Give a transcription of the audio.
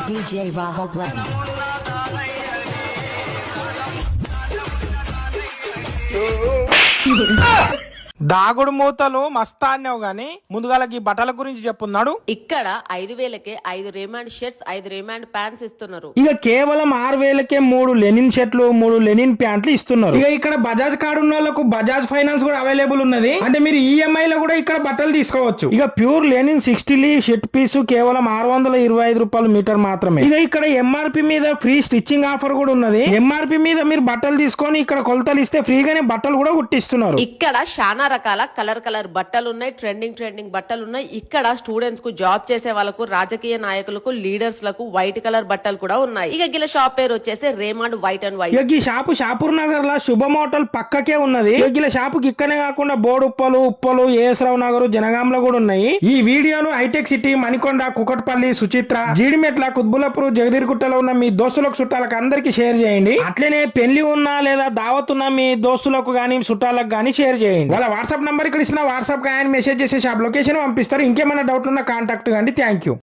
DJ Rahul Blend. దాగుడు మూతలు మస్తా అన్నావు గాని ముందుగాలకి బట్టల గురించి చెప్పున్నాడు. ఇక్కడ 5,000కే 5 రేమాండ్ షర్ట్స్ 5 రేమాండ్ ప్యాంట్స్ ఇస్తున్నారు. ఇక కేవలం 6,000కే 3 లెనిన్ షర్ట్లు 3 లెనిన్ ప్యాంట్లు ఇస్తున్నారు. ఇక ఇక్కడ బజాజ్ కార్డు ఉన్న వాళ్ళకు బజాజ్ ఫైనాన్స్ కూడా అవైలబుల్ ఉన్నది. అంటే మీరు ఈఎంఐ లో కూడా ఇక్కడ బట్టలు తీసుకోవచ్చు. ఇక ప్యూర్ లెనిన్ 60 లీ షర్ట్ పీసు కేవలం 625 రూపాయలు మీటర్ మాత్రమే. ఇక ఇక్కడ ఎంఆర్పి మీద ఫ్రీ స్టిచ్చింగ్ ఆఫర్ కూడా ఉన్నది. ఎంఆర్పి మీద మీరు బట్టలు తీసుకొని ఇక్కడ కొలతలు ఇస్తే ఫ్రీగానే బట్టలు కూడా కుట్టిస్తున్నారు. ఇక్కడ చాలా రకాల కలర్ బట్టలు ఉన్నాయి. ట్రెండింగ్ బట్టలు ఉన్నాయి. ఇక్కడ స్టూడెంట్స్ కు జాబ్ చేసే వాళ్ళకు రాజకీయ నాయకులకు లీడర్స్ లకు వైట్ కలర్ బట్టలు కూడా ఉన్నాయి. ఇక గిల షాప్ పేరు వచ్చేసి రేమాండ్ వైట్ అండ్ వైట్. ఈ షాపు షాపూర్ నగర్ లా శుభం హోటల్ పక్కకే ఉన్నది. గిల షాపుకి ఇక్కడనే కాకుండా ఉప్పలు ఏఎస్రావు నగర్ జనగాంలో కూడా ఉన్నాయి. ఈ వీడియోను హైటెక్ సిటీ మణికొండ కుకట్పల్లి సుచిత్ర జీడిమెట్ల కుత్బులాపూర్ జగదీర్గుట్టలో ఉన్న మీ దోస్తులకు చుట్టాలకు అందరికి షేర్ చేయండి. అట్లనే పెళ్లి ఉన్నా లేదా దావత్ ఉన్న మీ దోస్తులకు గానీ చుట్టాలకు గానీ షేర్ చేయండి. వాళ్ళ వాట్సాప్ నంబర్ ఇక్కడ ఇస్తున్న వాట్సాప్ కి ఆయన మెసేజ్ చేసే షాప్ లొకేషన్ పంపిస్తారు. ఇంకేమైనా డౌట్ ఉన్నా కాంటాక్ట్ కండి. Thank you.